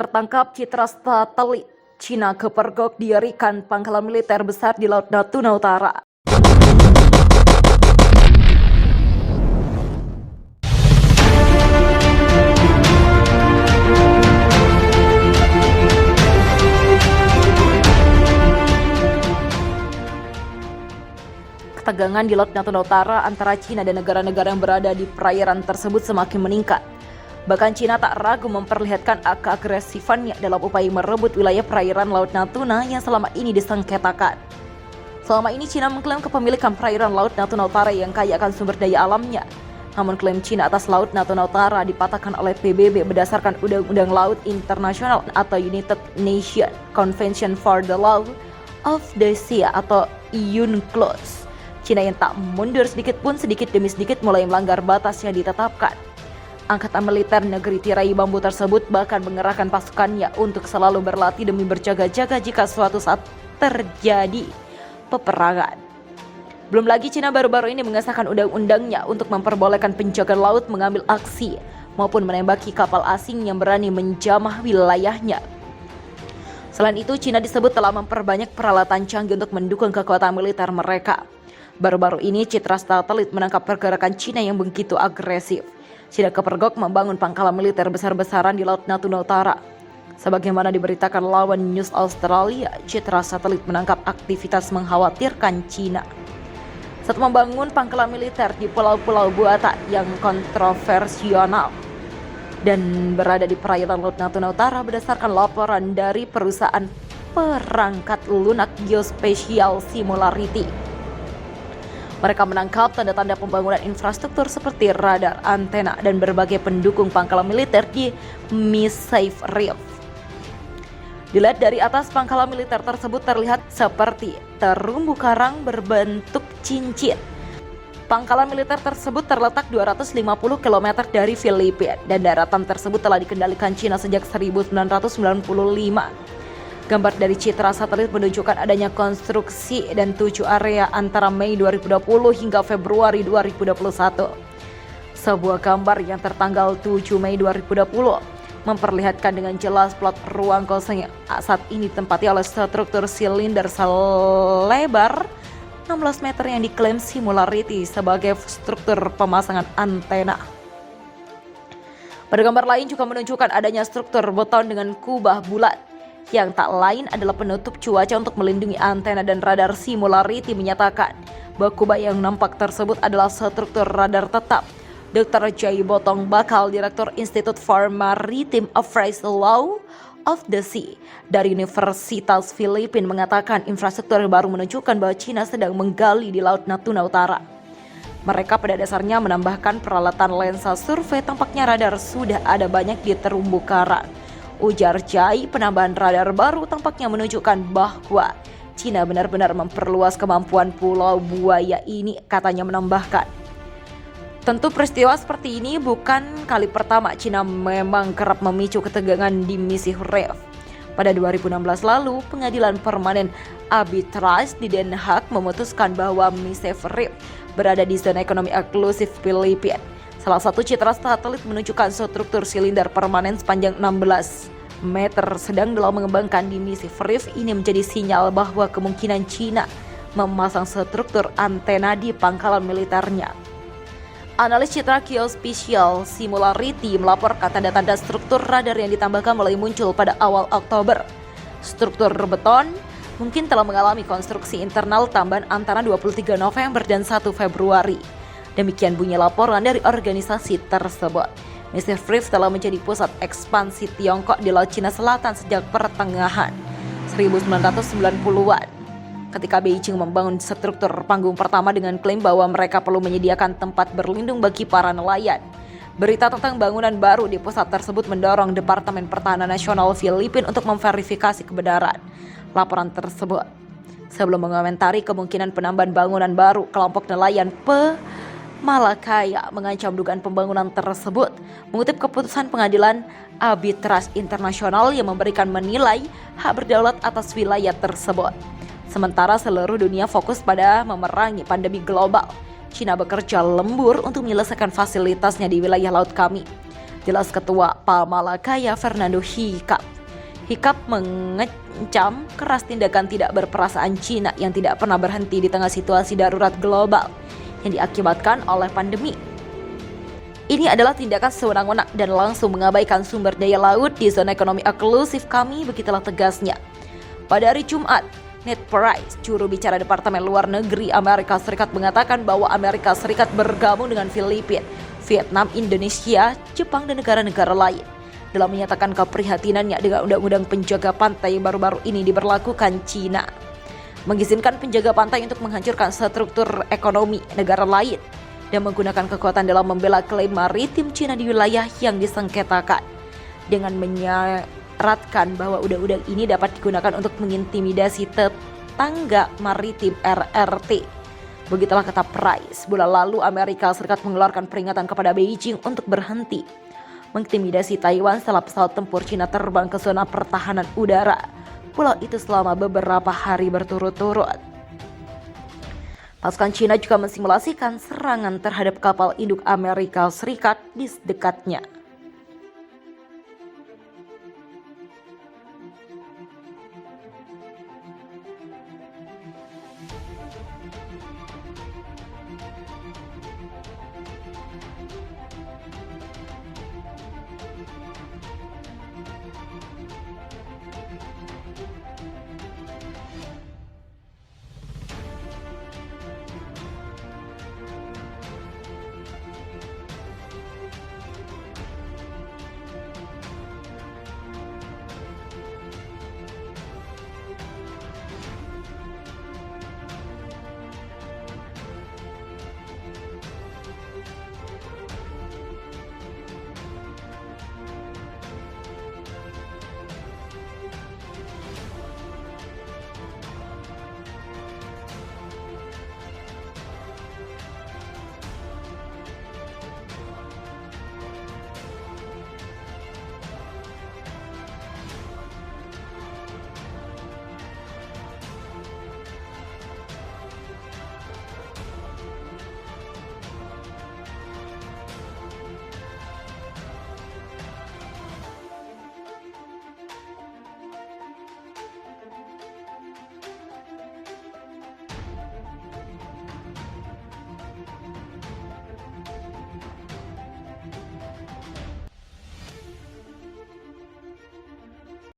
Tertangkap citra satelit Cina kepergok didirikan pangkalan militer besar di Laut Natuna Utara. Ketegangan di Laut Natuna Utara antara Cina dan negara-negara yang berada di perairan tersebut semakin meningkat. Bahkan Cina tak ragu memperlihatkan keagresifannya dalam upaya merebut wilayah perairan Laut Natuna yang selama ini disengketakan. Selama ini Cina mengklaim kepemilikan perairan Laut Natuna Utara yang kaya akan sumber daya alamnya. Namun klaim Cina atas Laut Natuna Utara dipatahkan oleh PBB berdasarkan Undang-Undang Laut Internasional atau United Nations Convention for the Law of the Sea atau UNCLOS. Cina yang tak mundur sedikit demi sedikit mulai melanggar batas yang ditetapkan. Angkatan militer negeri tirai bambu tersebut bahkan mengerahkan pasukannya untuk selalu berlatih demi berjaga-jaga jika suatu saat terjadi peperangan. Belum lagi Cina baru-baru ini mengesahkan undang-undangnya untuk memperbolehkan penjaga laut mengambil aksi maupun menembaki kapal asing yang berani menjamah wilayahnya. Selain itu, Cina disebut telah memperbanyak peralatan canggih untuk mendukung kekuatan militer mereka. Baru-baru ini citra satelit menangkap pergerakan Cina yang begitu agresif. Cina kepergok membangun pangkalan militer besar-besaran di Laut Natuna Utara. Sebagaimana diberitakan lawan News Australia, citra satelit menangkap aktivitas mengkhawatirkan Cina. Saat membangun pangkalan militer di pulau-pulau buatan yang kontroversial dan berada di perairan Laut Natuna Utara berdasarkan laporan dari perusahaan perangkat lunak geospatial Singularity. Mereka menangkap tanda-tanda pembangunan infrastruktur seperti radar, antena, dan berbagai pendukung pangkalan militer di Misafe Reef. Dilihat dari atas, pangkalan militer tersebut terlihat seperti terumbu karang berbentuk cincin. Pangkalan militer tersebut terletak 250 km dari Filipina dan daratan tersebut telah dikendalikan Cina sejak 1995. Gambar dari citra satelit menunjukkan adanya konstruksi dan 7 area antara Mei 2020 hingga Februari 2021. Sebuah gambar yang tertanggal 7 Mei 2020 memperlihatkan dengan jelas plot ruang kosong yang saat ini ditempati oleh struktur silinder selebar 16 meter yang diklaim Singularity sebagai struktur pemasangan antena. Pada gambar lain juga menunjukkan adanya struktur beton dengan kubah bulat yang tak lain adalah penutup cuaca untuk melindungi antena dan radar. Singularity menyatakan bahwa kubah yang nampak tersebut adalah struktur radar tetap. Dr. Jay Botong Bakal, Direktur Institute for Maritime Affairs Law of the Sea dari Universitas Filipina mengatakan infrastruktur baru menunjukkan bahwa Cina sedang menggali di Laut Natuna Utara. Mereka pada dasarnya menambahkan peralatan lensa survei, tampaknya radar sudah ada banyak di terumbu karang. Ujar Jai, penambahan radar baru tampaknya menunjukkan bahwa Cina benar-benar memperluas kemampuan pulau buaya ini, katanya menambahkan. Tentu peristiwa seperti ini bukan kali pertama. Cina memang kerap memicu ketegangan di Misafe Reef. Pada 2016 lalu, Pengadilan Permanen Arbitrase di Den Haag memutuskan bahwa Misafe Reef berada di zona ekonomi eksklusif Filipina. Salah satu citra satelit menunjukkan struktur silinder permanen sepanjang 16 meter sedang dalam mengembangkan di Misafe Reef. Ini menjadi sinyal bahwa kemungkinan Cina memasang struktur antena di pangkalan militernya. Analis citra geospatial Singularity melaporkan tanda-tanda struktur radar yang ditambahkan mulai muncul pada awal Oktober. Struktur beton mungkin telah mengalami konstruksi internal tambahan antara 23 November dan 1 Februari. Demikian bunyi laporan dari organisasi tersebut. Misafe Reef telah menjadi pusat ekspansi Tiongkok di Laut Cina Selatan sejak pertengahan 1990-an. Ketika Beijing membangun struktur panggung pertama dengan klaim bahwa mereka perlu menyediakan tempat berlindung bagi para nelayan. Berita tentang bangunan baru di pusat tersebut mendorong Departemen Pertahanan Nasional Filipina untuk memverifikasi kebenaran laporan tersebut. Sebelum mengomentari kemungkinan penambahan bangunan baru, kelompok nelayan Malakaya mengancam dugaan pembangunan tersebut, mengutip keputusan Pengadilan Arbitrase Internasional yang memberikan menilai hak berdaulat atas wilayah tersebut. Sementara seluruh dunia fokus pada memerangi pandemi global, Cina bekerja lembur untuk menyelesaikan fasilitasnya di wilayah laut kami. jelas Ketua Pamalakaya Fernando Hicap. Hicap mengecam keras tindakan tidak berperasaan Cina yang tidak pernah berhenti di tengah situasi darurat global yang diakibatkan oleh pandemi. Ini adalah tindakan sewenang-wenang dan langsung mengabaikan sumber daya laut di zona ekonomi eksklusif kami, begitulah tegasnya. Pada hari Jumat, Ned Price, juru bicara Departemen Luar Negeri Amerika Serikat, mengatakan bahwa Amerika Serikat bergabung dengan Filipina, Vietnam, Indonesia, Jepang, dan negara-negara lain dalam menyatakan keprihatinannya dengan undang-undang penjaga pantai yang baru-baru ini diberlakukan Cina, mengizinkan penjaga pantai untuk menghancurkan struktur ekonomi negara lain dan menggunakan kekuatan dalam membela klaim maritim Cina di wilayah yang disengketakan, dengan menyaratkan bahwa undang-undang ini dapat digunakan untuk mengintimidasi tetangga maritim RRT. Begitulah kata Price. Bulan lalu Amerika Serikat mengeluarkan peringatan kepada Beijing untuk berhenti mengintimidasi Taiwan setelah pesawat tempur Cina terbang ke zona pertahanan udara pulau itu selama beberapa hari berturut-turut. Pasukan Cina juga mensimulasikan serangan terhadap kapal induk Amerika Serikat di dekatnya.